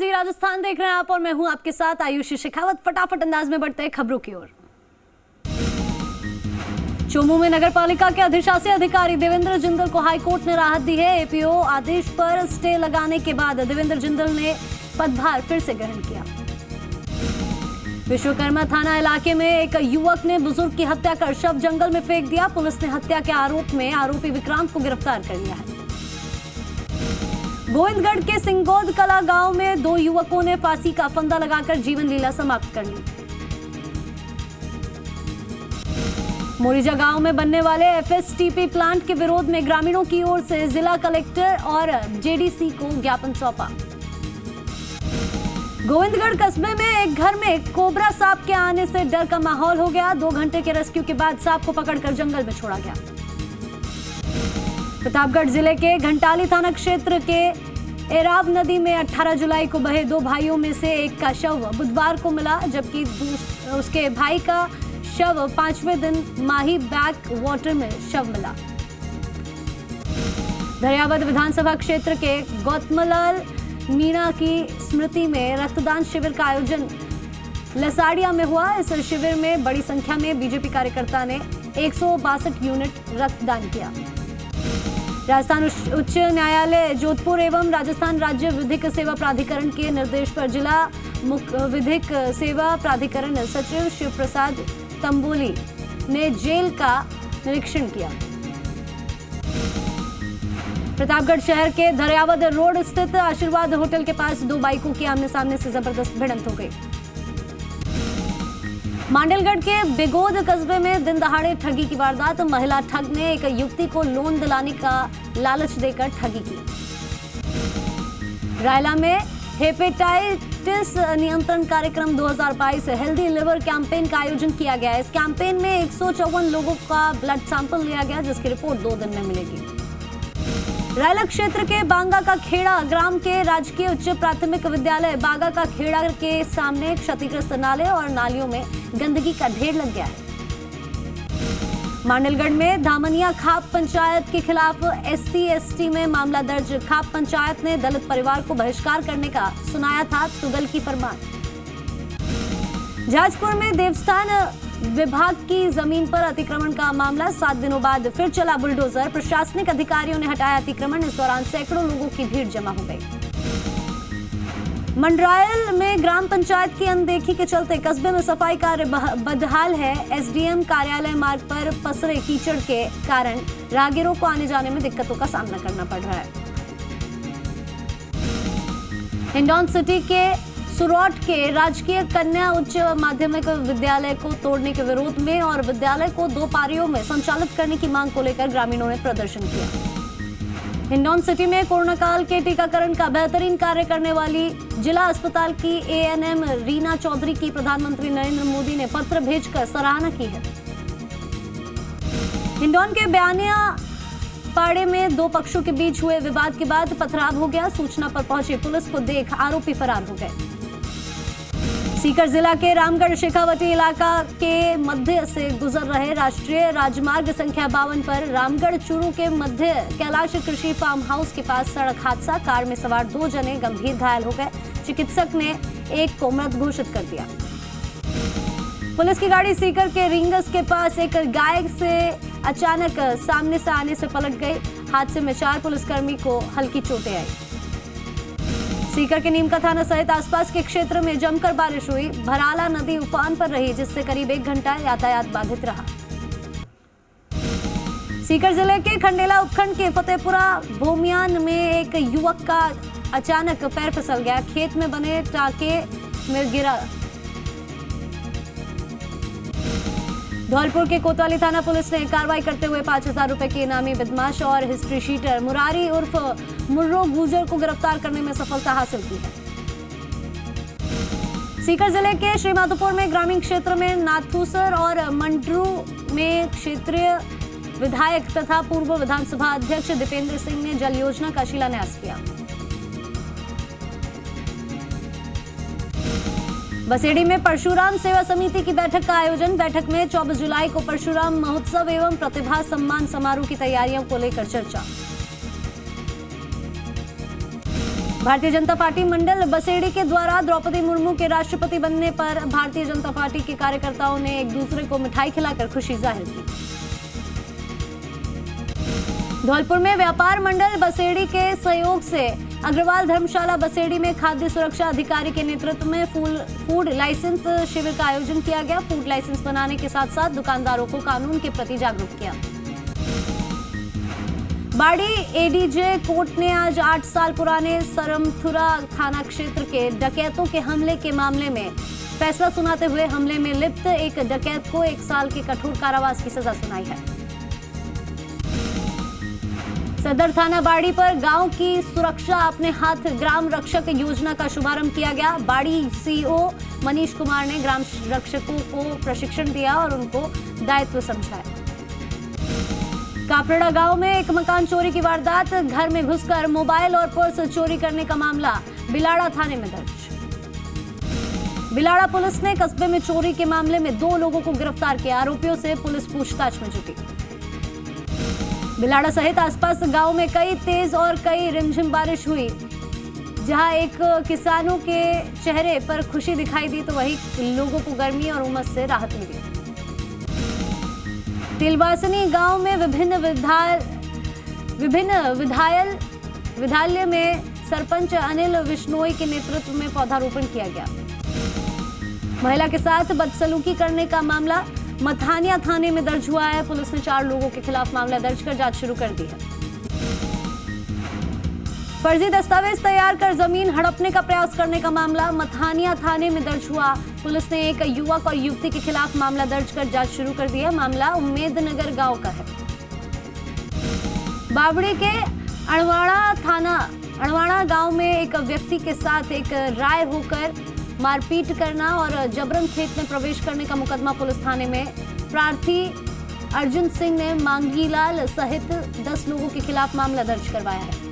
जी, राजस्थान देख रहे हैं आप और मैं हूं आपके साथ आयुषी शेखावत। फटाफट अंदाज में बढ़ते हैं खबरों की ओर। चोमू में नगर पालिका के अधिशासी अधिकारी देवेंद्र जिंदल को हाईकोर्ट ने राहत दी है। एपीओ आदेश पर स्टे लगाने के बाद देवेंद्र जिंदल ने पदभार फिर से ग्रहण किया। विश्वकर्मा थाना इलाके में एक युवक ने बुजुर्ग की हत्या कर शव जंगल में फेंक दिया। पुलिस ने हत्या के आरोप में आरोपी विक्रांत को गिरफ्तार कर लिया है। गोविंदगढ़ के सिंगोद कला गांव में दो युवकों ने फांसी का फंदा लगाकर जीवन लीला समाप्त कर ली। मोरिजा गांव में बनने वाले एफएसटीपी प्लांट के विरोध में ग्रामीणों की ओर से जिला कलेक्टर और जेडीसी को ज्ञापन सौंपा। गोविंदगढ़ कस्बे में एक घर में कोबरा सांप के आने से डर का माहौल हो गया। 2 घंटे के रेस्क्यू के बाद सांप को पकड़कर जंगल में छोड़ा गया। प्रतापगढ़ जिले के घंटाली थाना क्षेत्र के एराव नदी में 18 जुलाई को बहे 2 भाइयों में से एक का शव बुधवार को मिला, जबकि उसके भाई का शव 5वें दिन माही बैक वाटर में शव मिला। दरियावद विधानसभा क्षेत्र के गौतमलाल मीणा की स्मृति में रक्तदान शिविर का आयोजन लसाड़िया में हुआ। इस शिविर में बड़ी संख्या में बीजेपी कार्यकर्ता ने 162 यूनिट रक्तदान किया। राजस्थान उच्च न्यायालय जोधपुर एवं राजस्थान राज्य विधिक सेवा प्राधिकरण के निर्देश पर जिला विधिक सेवा प्राधिकरण सचिव शिव प्रसाद तंबोली ने जेल का निरीक्षण किया। प्रतापगढ़ शहर के दरियावद रोड स्थित आशीर्वाद होटल के पास 2 बाइकों की आमने सामने से जबरदस्त भिड़ंत हो गई। मांडलगढ़ के बेगोद कस्बे में दिन दहाड़े ठगी की वारदात। महिला ठग ने एक युवती को लोन दिलाने का लालच देकर ठगी की। रायला में हेपेटाइटिस नियंत्रण कार्यक्रम 2022 हेल्दी लिवर कैंपेन का आयोजन किया गया। इस कैंपेन में 154 लोगों का ब्लड सैंपल लिया गया, जिसकी रिपोर्ट 2 दिन में मिलेगी। रायला क्षेत्र के बांगा का खेड़ा ग्राम के राजकीय उच्च प्राथमिक विद्यालय बागा का खेड़ा के सामने क्षतिग्रस्त नाले और नालियों में गंदगी का ढेर लग गया है। मांडलगढ़ में धामनिया खाप पंचायत के खिलाफ SC/ST में मामला दर्ज। खाप पंचायत ने दलित परिवार को बहिष्कार करने का सुनाया था तुगल की फरमान। जाजपुर में देवस्थान विभाग की जमीन पर अतिक्रमण का मामला। 7 दिनों बाद फिर चला बुलडोजर। प्रशासनिक अधिकारियों ने हटाया अतिक्रमण। इस दौरान सैकड़ों लोगों की भीड़ जमा हो गई। मंडरायल में ग्राम पंचायत की अनदेखी के चलते कस्बे में सफाई कार्य बदहाल है। SDM कार्यालय मार्ग पर पसरे कीचड़ के कारण राहगीरों को आने जाने में दिक्कतों का सामना करना पड़ रहा है। हिंडौन सिटी के सुरौट के राजकीय कन्या उच्च माध्यमिक विद्यालय को तोड़ने के विरोध में और विद्यालय को 2 पारियों में संचालित करने की मांग को लेकर ग्रामीणों ने प्रदर्शन किया। हिंडौन सिटी में कोरोना काल के टीकाकरण का बेहतरीन कार्य करने वाली जिला अस्पताल की ANM रीना चौधरी की प्रधानमंत्री नरेंद्र मोदी ने पत्र भेजकर सराहना की है। हिंडौन के बयानिया पाड़े में 2 पक्षों के बीच हुए विवाद के बाद पथराव हो गया। सूचना पर पहुंची पुलिस को देख आरोपी फरार हो गए। सीकर जिला के रामगढ़ शेखावटी इलाका के मध्य से गुजर रहे राष्ट्रीय राजमार्ग संख्या 52 पर रामगढ़ चूरू के मध्य कैलाश कृषि फार्म हाउस के पास सड़क हादसा। कार में सवार 2 जने गंभीर घायल हो गए। चिकित्सक ने एक को मृत घोषित कर दिया। पुलिस की गाड़ी सीकर के रिंगस के पास एक गाय से अचानक सामने से आने से पलट गई। हादसे में 4 पुलिसकर्मी को हल्की चोटें आई। सीकर के नीमका थाना सहित आसपास के क्षेत्र में जमकर बारिश हुई। भराला नदी उफान पर रही, जिससे करीब 1 घंटा यातायात बाधित रहा। सीकर जिले के खंडेला उपखंड के फतेहपुरा भोमियान में एक युवक का अचानक पैर फिसल गया। खेत में बने टाके में गिरा। धौलपुर के कोतवाली थाना पुलिस ने कार्रवाई करते हुए 5000 रुपए के इनामी बदमाश और हिस्ट्री शीटर मुरारी उर्फ मुर्रो गुजर को गिरफ्तार करने में सफलता हासिल की है। सीकर जिले के श्रीमाधोपुर में ग्रामीण क्षेत्र में नाथूसर और मंडरू में क्षेत्रीय विधायक तथा पूर्व विधानसभा अध्यक्ष दीपेंद्र सिंह ने जल योजना का शिलान्यास किया। बसेड़ी में परशुराम सेवा समिति की बैठक का आयोजन। बैठक में 24 जुलाई को परशुराम महोत्सव एवं प्रतिभा सम्मान समारोह की तैयारियों को लेकर चर्चा। भारतीय जनता पार्टी मंडल बसेड़ी के द्वारा द्रौपदी मुर्मू के राष्ट्रपति बनने पर भारतीय जनता पार्टी के कार्यकर्ताओं ने एक दूसरे को मिठाई खिलाकर खुशी जाहिर की। धौलपुर में व्यापार मंडल बसेड़ी के सहयोग से अग्रवाल धर्मशाला बसेड़ी में खाद्य सुरक्षा अधिकारी के नेतृत्व में फूड लाइसेंस शिविर का आयोजन किया गया। फूड लाइसेंस बनाने के साथ साथ दुकानदारों को कानून के प्रति जागरूक किया। बाड़ी एडीजे कोर्ट ने आज 8 साल पुराने सरमथुरा थाना क्षेत्र के डकैतों के हमले के मामले में फैसला सुनाते हुए हमले में लिप्त एक डकैत को 1 साल के कठोर कारावास की सजा सुनाई है। सदर थाना बाड़ी पर गांव की सुरक्षा अपने हाथ ग्राम रक्षक योजना का शुभारंभ किया गया। बाड़ी सीओ मनीष कुमार ने ग्राम रक्षकों को प्रशिक्षण दिया और उनको दायित्व समझाया। कापरेड़ा गांव में एक मकान चोरी की वारदात, घर में घुसकर मोबाइल और पर्स चोरी करने का मामला बिलाड़ा थाने में दर्ज। बिलाड़ा पुलिस ने कस्बे में चोरी के मामले में 2 लोगों को गिरफ्तार किया। आरोपियों से पुलिस पूछताछ में जुटी। बिलाड़ा सहित आसपास गांव में कई तेज और कई रिमझिम बारिश हुई। जहां एक किसानों के चेहरे पर खुशी दिखाई दी तो वहीं लोगों को गर्मी और उमस से राहत मिली। तिलवासनी गांव में विभिन्न विद्यालय में सरपंच अनिल विश्नोई के नेतृत्व में पौधारोपण किया गया। महिला के साथ बदसलूकी करने का मामला मथानिया थाने में दर्ज हुआ है। पुलिस ने 4 लोगों के खिलाफ मामला दर्ज कर जांच शुरू कर दी है। फर्जी दस्तावेज तैयार कर जमीन हड़पने का प्रयास करने का मामला मथानिया थाने में दर्ज हुआ। पुलिस ने एक युवक और युवती के खिलाफ मामला दर्ज कर जांच शुरू कर दी है। मामला उम्मेदनगर गांव का है। बावड़ी के अणवाड़ा गांव में एक व्यक्ति के साथ एक राय होकर मारपीट करना और जबरन खेत में प्रवेश करने का मुकदमा पुलिस थाने में प्रार्थी अर्जुन सिंह ने मांगीलाल सहित 10 लोगों के खिलाफ मामला दर्ज करवाया है।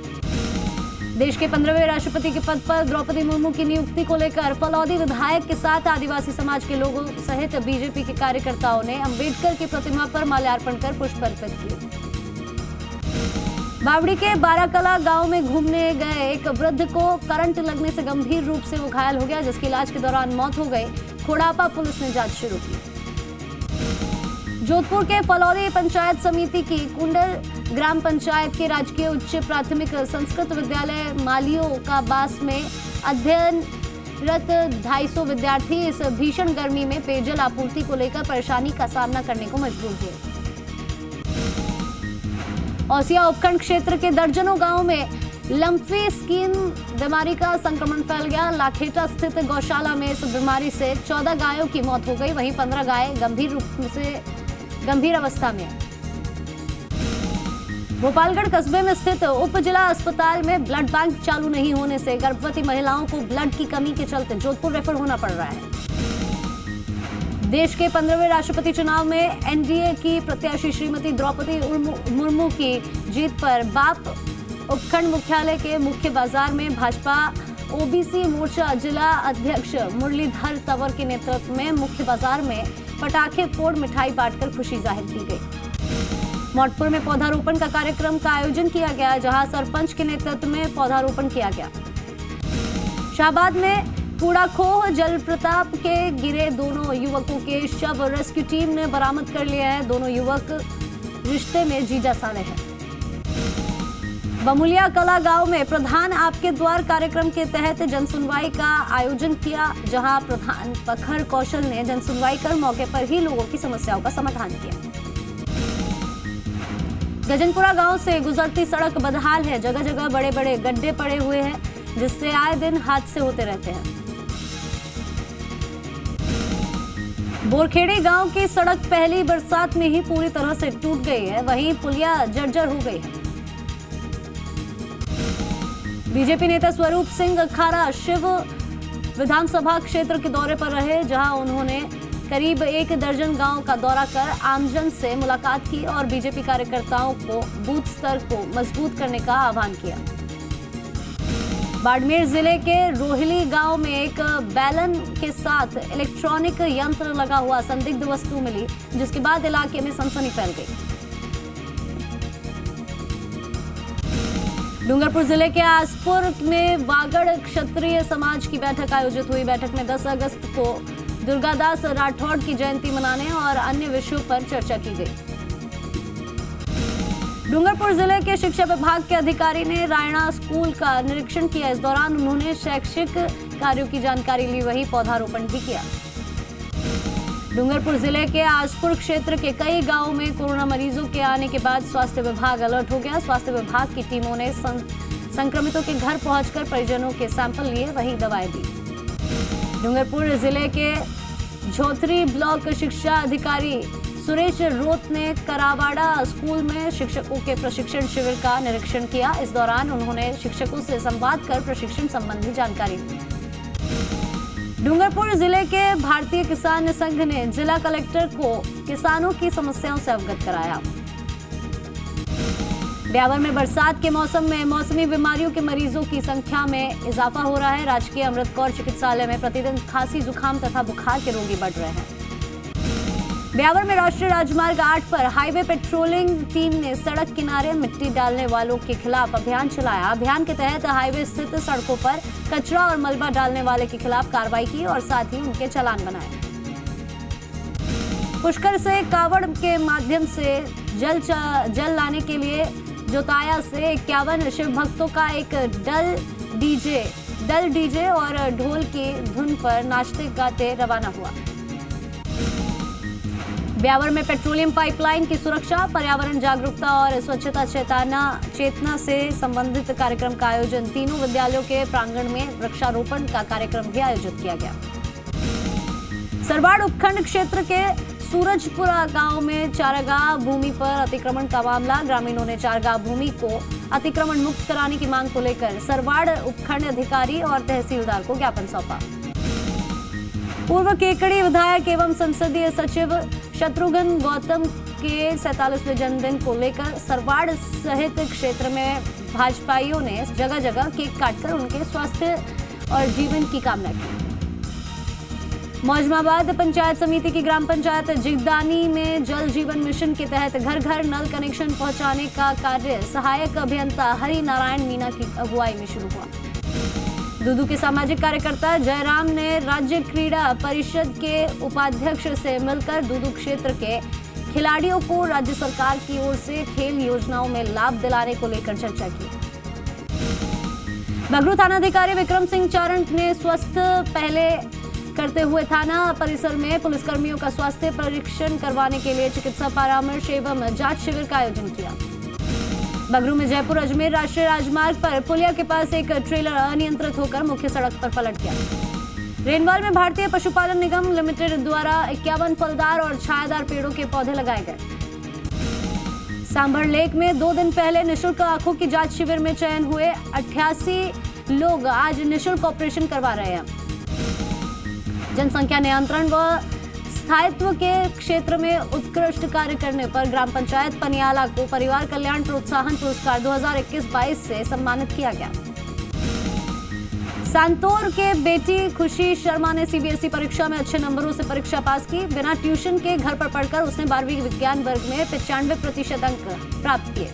देश के 15वें राष्ट्रपति के पद पर द्रौपदी मुर्मू की नियुक्ति को लेकर फलौदी विधायक के साथ आदिवासी समाज के लोगों सहित बीजेपी के कार्यकर्ताओं ने अंबेडकर की प्रतिमा पर माल्यार्पण कर पुष्प अर्पित किए। बावड़ी के बाराकला गांव में घूमने गए एक वृद्ध को करंट लगने से गंभीर रूप से वो घायल हो गया, जिसकी इलाज के दौरान मौत हो गई। खोड़ापा पुलिस ने जांच शुरू की। जोधपुर के फलौदी पंचायत समिति की कुंडल ग्राम पंचायत के राजकीय उच्च प्राथमिक संस्कृत विद्यालय मालियो का बास में अध्ययनरत 250 विद्यार्थी इस भीषण गर्मी में पेयजल आपूर्ति को लेकर परेशानी का सामना करने को मजबूर हुए। औसिया उपखंड क्षेत्र के दर्जनों गांवों में लंपी स्किन बीमारी का संक्रमण फैल गया। लाखेटा स्थित गौशाला में इस बीमारी से 14 गायों की मौत हो गई, वहीं 15 गायें गंभीर अवस्था में है। गोपालगढ़ कस्बे में स्थित उप जिला अस्पताल में ब्लड बैंक चालू नहीं होने से गर्भवती महिलाओं को ब्लड की कमी के चलते जोधपुर रेफर होना पड़ रहा है। देश के 15वें राष्ट्रपति चुनाव में एनडीए की प्रत्याशी श्रीमती द्रौपदी मुर्मू की जीत पर बाप उपखंड मुख्यालय के मुख्य बाजार में भाजपा ओबीसी मोर्चा जिला अध्यक्ष मुरलीधर तंवर के नेतृत्व में मुख्य बाजार में पटाखे फोड़ मिठाई बांटकर खुशी जाहिर की गई। मोटपुर में पौधारोपण का कार्यक्रम का आयोजन किया गया, जहां सरपंच के नेतृत्व में पौधारोपण किया गया। शाहबाद में कूड़ाखोह जलप्रताप के गिरे 2 युवकों के शव रेस्क्यू टीम ने बरामद कर लिया है। दोनों युवक रिश्ते में जीजा साले हैं। बमुलिया कला गांव में प्रधान आपके द्वार कार्यक्रम के तहत जनसुनवाई का आयोजन किया, जहां प्रधान पखर कौशल ने जनसुनवाई कर मौके पर ही लोगों की समस्याओं का समाधान किया। गजनपुरा गांव से गुजरती सड़क बदहाल है। जगह जगह बड़े बड़े गड्ढे पड़े हुए हैं, जिससे आए दिन हादसे होते रहते हैं। बोरखेड़ी गांव की सड़क पहली बरसात में ही पूरी तरह से टूट गई है, वहीं पुलिया जर्जर हो गई है। बीजेपी नेता स्वरूप सिंह खारा शिव विधानसभा क्षेत्र के दौरे पर रहे, जहां उन्होंने करीब 1 दर्जन गांव का दौरा कर आमजन से मुलाकात की और बीजेपी कार्यकर्ताओं को बूथ स्तर को मजबूत करने का आह्वान किया। बाड़मेर जिले के रोहिली गांव में एक बैलन के साथ इलेक्ट्रॉनिक यंत्र लगा हुआ संदिग्ध वस्तु मिली, जिसके बाद इलाके में सनसनी फैल गई। डूंगरपुर जिले के आसपुर में वागड़ क्षत्रिय समाज की बैठक आयोजित हुई। बैठक में 10 अगस्त को दुर्गादास राठौड़ की जयंती मनाने और अन्य विषयों पर चर्चा की गई। डूंगरपुर जिले के शिक्षा विभाग के अधिकारी ने रायना स्कूल का निरीक्षण किया। इस दौरान उन्होंने शैक्षिक कार्यों की जानकारी ली, वहीं पौधारोपण भी किया। डूंगरपुर जिले के आसपुर क्षेत्र के कई गांवों में कोरोना मरीजों के आने के बाद स्वास्थ्य विभाग अलर्ट हो गया। स्वास्थ्य विभाग की टीमों ने संक्रमितों के घर पहुंचकर परिजनों के सैंपल लिए, वहीं दवाएं दी। डूंगरपुर जिले के झोथरी ब्लॉक शिक्षा अधिकारी सुरेश रोत ने करावाड़ा स्कूल में शिक्षकों के प्रशिक्षण शिविर का निरीक्षण किया। इस दौरान उन्होंने शिक्षकों से संवाद कर प्रशिक्षण संबंधी जानकारी दी। डूंगरपुर जिले के भारतीय किसान संघ ने जिला कलेक्टर को किसानों की समस्याओं से अवगत कराया। ब्यावर में बरसात के मौसम में मौसमी बीमारियों के मरीजों की संख्या में इजाफा हो रहा है। राजकीय अमृत कौर चिकित्सालय में प्रतिदिन खांसी, जुकाम तथा बुखार के रोगी बढ़ रहे हैं। ब्यावर में राष्ट्रीय राजमार्ग 8 पर हाईवे पेट्रोलिंग टीम ने सड़क किनारे मिट्टी डालने वालों के खिलाफ अभियान चलाया। अभियान के तहत हाईवे स्थित सड़कों पर कचरा और मलबा डालने वाले के खिलाफ कार्रवाई की और साथ ही उनके चालान बनाए। पुष्कर से कावड़ के माध्यम से जल लाने के लिए जोताया से 51 शिव भक्तों का एक दल डीजे और ढोल की धुन पर नाचते गाते रवाना हुआ। ब्यावर में पेट्रोलियम पाइपलाइन की सुरक्षा, पर्यावरण जागरूकता और स्वच्छता चेतना से संबंधित कार्यक्रम का आयोजन। तीनों विद्यालयों के प्रांगण में वृक्षारोपण का कार्यक्रम भी आयोजित किया गया। सरवाड़ उपखंड क्षेत्र के सूरजपुरा गांव में चारागाह भूमि पर अतिक्रमण का मामला। ग्रामीणों ने चारागाह भूमि को अतिक्रमण मुक्त कराने की मांग को लेकर सरवाड़ उपखंड अधिकारी और तहसीलदार को ज्ञापन सौंपा। पूर्व केकड़ी विधायक एवं संसदीय सचिव शत्रुघ्न गौतम के 47वें जन्मदिन को लेकर सरवाड़ सहित क्षेत्र में भाजपाइयों ने जगह जगह केक काटकर उनके स्वास्थ्य और जीवन की कामना की। मौजमाबाद पंचायत समिति की ग्राम पंचायत जिगदानी में जल जीवन मिशन के तहत घर घर नल कनेक्शन पहुंचाने का कार्य सहायक अभियंता हरि नारायण मीना की अगुवाई में शुरू हुआ। दूदू के सामाजिक कार्यकर्ता जयराम ने राज्य क्रीड़ा परिषद के उपाध्यक्ष से मिलकर दूदू क्षेत्र के खिलाड़ियों को राज्य सरकार की ओर से खेल योजनाओं में लाभ दिलाने को लेकर चर्चा की। बगरू थानाधिकारी विक्रम सिंह चारण ने स्वस्थ पहले करते हुए थाना परिसर में पुलिसकर्मियों का स्वास्थ्य परीक्षण करवाने के लिए चिकित्सा परामर्श एवं जांच शिविर का आयोजन किया। बगरू में जयपुर अजमेर राष्ट्रीय राजमार्ग पर पुलिया के पास एक ट्रेलर अनियंत्रित होकर मुख्य सड़क पर पलट गया। रेनवाल में भारतीय पशुपालन निगम लिमिटेड द्वारा 51 फलदार और छायादार पेड़ों के पौधे लगाए गए। सांभर लेक में 2 दिन पहले निःशुल्क आंखों की जांच शिविर में चयन हुए 88 लोग आज निःशुल्क ऑपरेशन करवा रहे हैं। जनसंख्या नियंत्रण व स्थायित्व के क्षेत्र में उत्कृष्ट कार्य करने पर ग्राम पंचायत पनियाला को परिवार कल्याण प्रोत्साहन पुरस्कार 2021-22 से सम्मानित किया गया। सांतोर के बेटी खुशी शर्मा ने सीबीएसई परीक्षा में अच्छे नंबरों से परीक्षा पास की। बिना ट्यूशन के घर पर पढ़कर उसने 12वीं विज्ञान वर्ग में 95% अंक प्राप्त किए।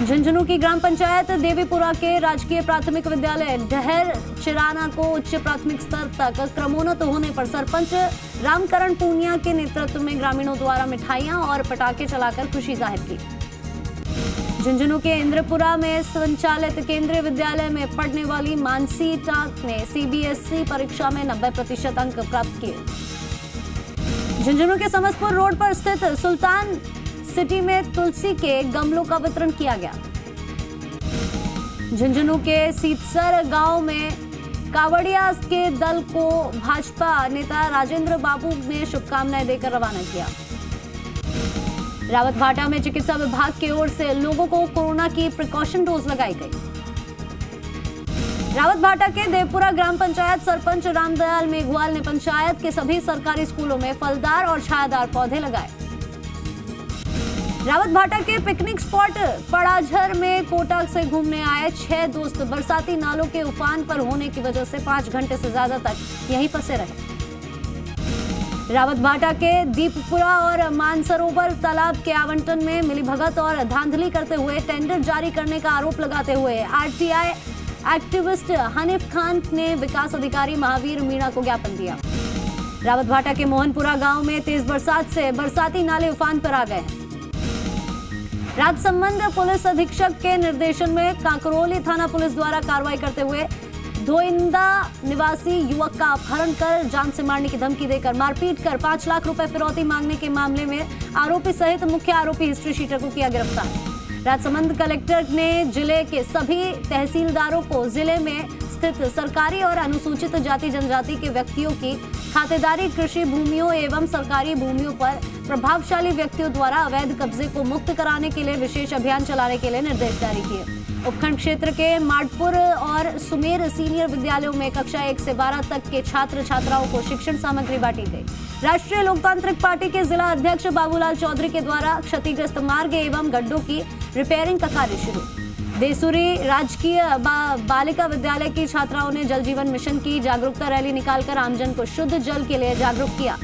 झुंझुनू की ग्राम पंचायत देवीपुरा के राजकीय प्राथमिक विद्यालय डहर चिराना को उच्च प्राथमिक स्तर तक क्रमोन्नत होने पर सरपंच रामकरण पूनिया के नेतृत्व में ग्रामीणों द्वारा मिठाइयां और पटाखे चलाकर खुशी जाहिर की। झुंझुनू के इंद्रपुरा में संचालित केंद्रीय विद्यालय में पढ़ने वाली मानसी टाक ने सीबीएसई परीक्षा में 90% अंक प्राप्त किए। झुंझुनू के समस्तपुर रोड पर स्थित सुल्तान सिटी में तुलसी के गमलों का वितरण किया गया। झुंझुनू के सीतसर गांव में कावड़िया के दल को भाजपा नेता राजेंद्र बाबू ने शुभकामनाएं देकर रवाना किया। रावतभाटा में चिकित्सा विभाग की ओर से लोगों को कोरोना की प्रिकॉशन डोज लगाई गई। रावतभाटा के देवपुरा ग्राम पंचायत सरपंच रामदयाल मेघवाल ने पंचायत के सभी सरकारी स्कूलों में फलदार और छायादार पौधे लगाए। रावतभाटा के पिकनिक स्पॉट पड़ाझर में कोटा से घूमने आए 6 दोस्त बरसाती नालों के उफान पर होने की वजह से 5 घंटे से ज्यादा तक यहीं फंसे रहे। रावतभाटा के दीपपुरा और मानसरोवर तालाब के आवंटन में मिलीभगत और धांधली करते हुए टेंडर जारी करने का आरोप लगाते हुए आरटीआई एक्टिविस्ट हनीफ खान ने विकास अधिकारी महावीर मीणा को ज्ञापन दिया। रावतभाटा के मोहनपुरा गांव में तेज बरसात से बरसाती नाले उफान पर आ गए। राजसमंद पुलिस अधीक्षक के निर्देशन में कांकरोली थाना पुलिस द्वारा कार्रवाई करते हुए धोइंदा निवासी युवक का अपहरण कर जान से मारने की धमकी देकर मारपीट कर 5 लाख रुपए फिरौती मांगने के मामले में आरोपी सहित मुख्य आरोपी हिस्ट्री शीटर को किया गिरफ्तार। राजसमंद कलेक्टर ने जिले के सभी तहसीलदारों को जिले में स्थित सरकारी और अनुसूचित जाति जनजाति के व्यक्तियों की खातेदारी कृषि भूमियों एवं सरकारी भूमियों पर प्रभावशाली व्यक्तियों द्वारा अवैध कब्जे को मुक्त कराने के लिए विशेष अभियान चलाने के लिए निर्देश जारी किए। उपखंड क्षेत्र के माडपुर और सुमेर सीनियर विद्यालयों में कक्षा 1 से 12 तक के छात्र छात्राओं को शिक्षण सामग्री बांटी गई। राष्ट्रीय लोकतांत्रिक पार्टी के जिला अध्यक्ष बाबूलाल चौधरी के द्वारा क्षतिग्रस्त मार्ग एवं गड्ढों की रिपेयरिंग का कार्य शुरू। देसुरी राजकीय बालिका विद्यालय की छात्राओं ने जल जीवन मिशन की जागरूकता रैली निकालकर आमजन को शुद्ध जल के लिए जागरूक किया।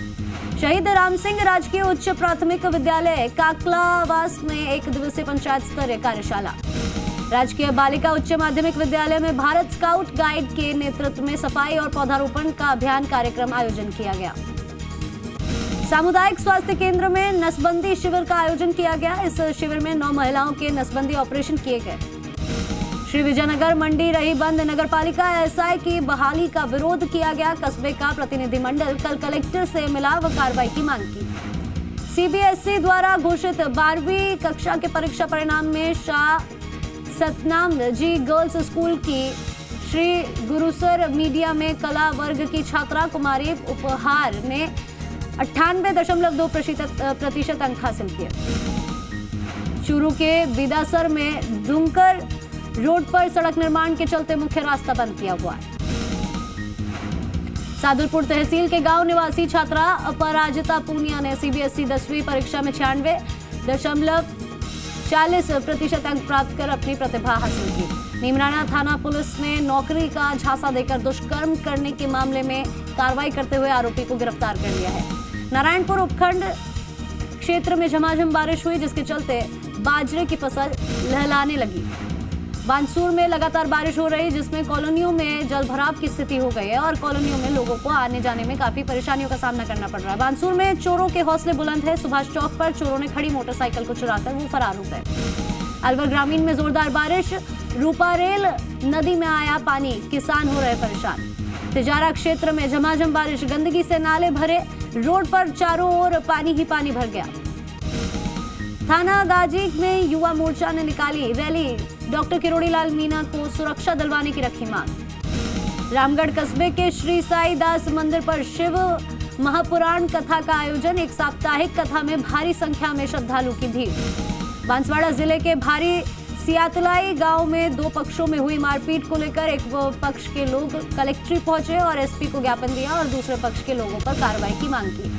शहीद राम सिंह राजकीय उच्च प्राथमिक विद्यालय काकलावास में 1 दिवसीय पंचायत स्तरीय कार्यशाला। राजकीय बालिका उच्च माध्यमिक विद्यालय में भारत स्काउट गाइड के नेतृत्व में सफाई और पौधारोपण का अभियान कार्यक्रम आयोजन किया गया। सामुदायिक स्वास्थ्य केंद्र में नसबंदी शिविर का आयोजन किया गया। इस शिविर में 9 महिलाओं के नसबंदी ऑपरेशन किए गए। श्री विजयनगर मंडी रही बंद नगरपालिका एसआई की बहाली का विरोध किया गया। कस्बे का प्रतिनिधिमंडल कल कलेक्टर से मिला व कार्रवाई की मांग की। सीबीएसई द्वारा घोषित 12वीं कक्षा के परीक्षा परिणाम में शाह सतनाम जी गर्ल्स स्कूल की श्री गुरुसर मीडिया में कला वर्ग की छात्रा कुमारी उपहार ने 98.2% अंक हासिल किए। चूरू के बिदासर में दुंकर रोड पर सड़क निर्माण के चलते मुख्य रास्ता बंद किया हुआ है। सादुलपुर तहसील के गांव निवासी छात्रा अपराजिता पूनिया ने सीबीएसई 10वीं परीक्षा में 96.40% अंक प्राप्त कर अपनी प्रतिभा हासिल की। नीमराना थाना पुलिस ने नौकरी का झांसा देकर दुष्कर्म करने के मामले में कार्रवाई करते हुए आरोपी को गिरफ्तार कर लिया है। नारायणपुर उपखंड क्षेत्र में झमाझम बारिश हुई, जिसके चलते बाजरे की फसल लहलाने लगी। बानसूर में लगातार बारिश हो रही, जिसमें कॉलोनियों में जलभराव की स्थिति हो गई है और कॉलोनियों में लोगों को आने जाने में काफी परेशानियों का सामना करना पड़ रहा है। बानसूर में चोरों के हौसले बुलंद है। सुभाष चौक पर चोरों ने खड़ी मोटरसाइकिल को चुराकर वो फरार हो गए। अलवर ग्रामीण में जोरदार बारिश, रूपारेल नदी में आया पानी, किसान हो रहे परेशान। तिजारा क्षेत्र में झमाझम बारिश, गंदगी से नाले भरे, रोड पर चारों ओर पानी ही पानी भर गया। थाना गाजी में युवा मोर्चा ने निकाली रैली, डॉक्टर किरोड़ीलाल मीणा को सुरक्षा दिलवाने की रखी मांग। रामगढ़ कस्बे के श्री साई दास मंदिर पर शिव महापुराण कथा का आयोजन, एक साप्ताहिक कथा में भारी संख्या में श्रद्धालु की भीड़। बांसवाड़ा जिले के भारी सियातलाई गांव में 2 पक्षों में हुई मारपीट को लेकर एक पक्ष के लोग कलेक्ट्रेट पहुंचे और एसपी को ज्ञापन दिया और दूसरे पक्ष के लोगों पर कार्रवाई की मांग की।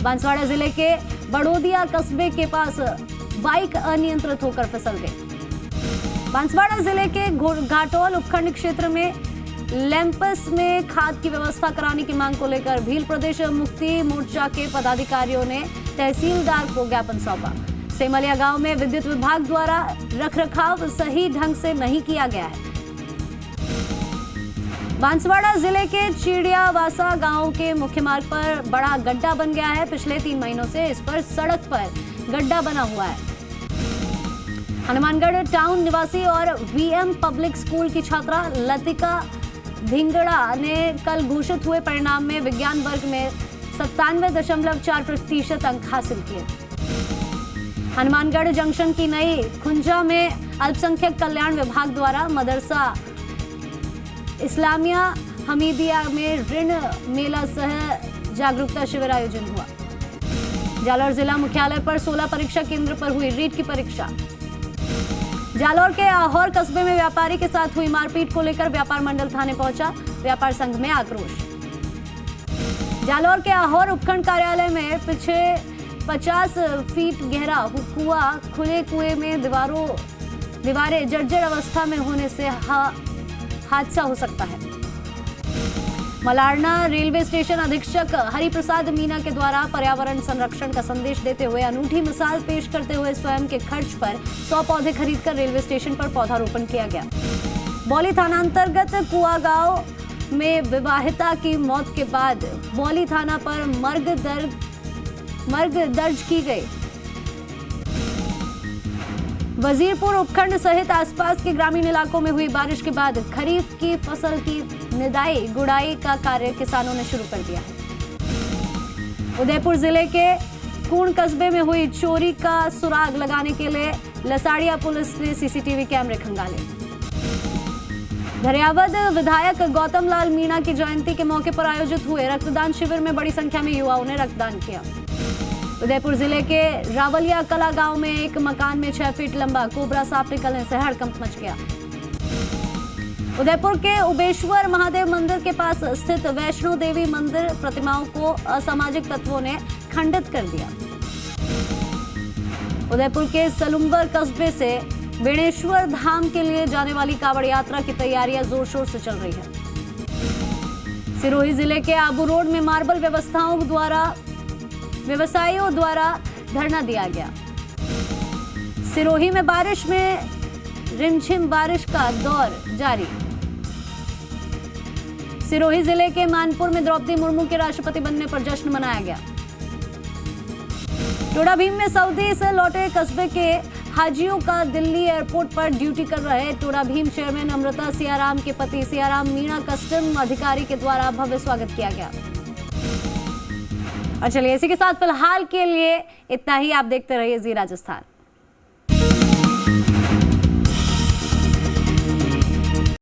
बांसवाड़ा जिले के बड़ोदिया कस्बे के पास बाइक अनियंत्रित होकर फिसल गई। बांसवाड़ा जिले के घाटोल उपखंड क्षेत्र में लैंपस में खाद की व्यवस्था कराने की मांग को लेकर भील प्रदेश मुक्ति मोर्चा के पदाधिकारियों ने तहसीलदार को ज्ञापन सौंपा। सेमलिया गांव में विद्युत विभाग द्वारा रखरखाव सही ढंग से नहीं किया गया है। बांसवाड़ा जिले के चिड़ियावासा गांव के मुख्य मार्ग पर बड़ा गड्ढा बन गया है। पिछले 3 महीनों से इस पर सड़क पर गड्ढा बना हुआ है। हनुमानगढ़ टाउन निवासी और वीएम पब्लिक स्कूल की छात्रा लतिका धिंगड़ा ने कल घोषित हुए परिणाम में विज्ञान वर्ग में 97.4% अंक हासिल किए। हनुमानगढ़ जंक्शन की नई खुंजा में अल्पसंख्यक कल्याण विभाग द्वारा मदरसा इस्लामिया हमीदिया में ऋण मेला सह जागरूकता शिविर आयोजन हुआ। जालौर जिला मुख्यालय पर 16 परीक्षा केंद्र पर हुई रीट की परीक्षा। जालौर के आहोर कस्बे में व्यापारी के साथ हुई मारपीट को लेकर व्यापार मंडल थाने पहुंचा, व्यापार संघ में आक्रोश। जालौर के आहोर उपखंड कार्यालय में पीछे 50 फीट गहरा कुआं, खुले कुएं में दीवारें जर्जर अवस्था में होने से हादसा हो सकता है। मलारना रेलवे स्टेशन अधीक्षक हरिप्रसाद मीना के द्वारा पर्यावरण संरक्षण का संदेश देते हुए अनूठी मिसाल पेश करते हुए स्वयं के खर्च पर 100 पौधे खरीदकर रेलवे स्टेशन पर पौधारोपण किया गया। बौली थानांतर्गत कुआ गांव में विवाहिता की मौत के बाद बौली थाना पर मर्ग दर्ज की गई। वजीरपुर उपखंड सहित आसपास के ग्रामीण इलाकों में हुई बारिश के बाद खरीफ की फसल की निदाई गुड़ाई का कार्य किसानों ने शुरू कर दिया है। उदयपुर जिले के कूण कस्बे में हुई चोरी का सुराग लगाने के लिए लसाड़िया पुलिस ने सीसीटीवी कैमरे खंगाले। धरियावद विधायक गौतम लाल मीणा की जयंती के मौके पर आयोजित हुए रक्तदान शिविर में बड़ी संख्या में युवाओं ने रक्तदान किया। उदयपुर जिले के रावलिया कला गांव में एक मकान में 6 फीट लंबा कोबरा सांप निकलने से हड़कंप मच गया। उदयपुर के उबेश्वर महादेव मंदिर के पास स्थित वैष्णो देवी मंदिर प्रतिमाओं को असामाजिक तत्वों ने खंडित कर दिया। उदयपुर के सलुम्बर कस्बे से बेणेश्वर धाम के लिए जाने वाली कांवड़ यात्रा की तैयारियां जोर शोर से चल रही है। सिरोही जिले के आबू रोड में मार्बल व्यवसायियों द्वारा धरना दिया गया। सिरोही में बारिश में रिमझिम बारिश का दौर जारी। सिरोही जिले के मानपुर में द्रौपदी मुर्मू के राष्ट्रपति बनने पर जश्न मनाया गया। टोडा भीम में सऊदी से लौटे कस्बे के हाजियों का दिल्ली एयरपोर्ट पर ड्यूटी कर रहे टोडा भीम चेयरमैन अमृता सियाराम के पति सियाराम मीणा कस्टम अधिकारी के द्वारा भव्य स्वागत किया गया। और चलिए इसी के साथ फिलहाल के लिए इतना ही। आप देखते रहिए जी राजस्थान।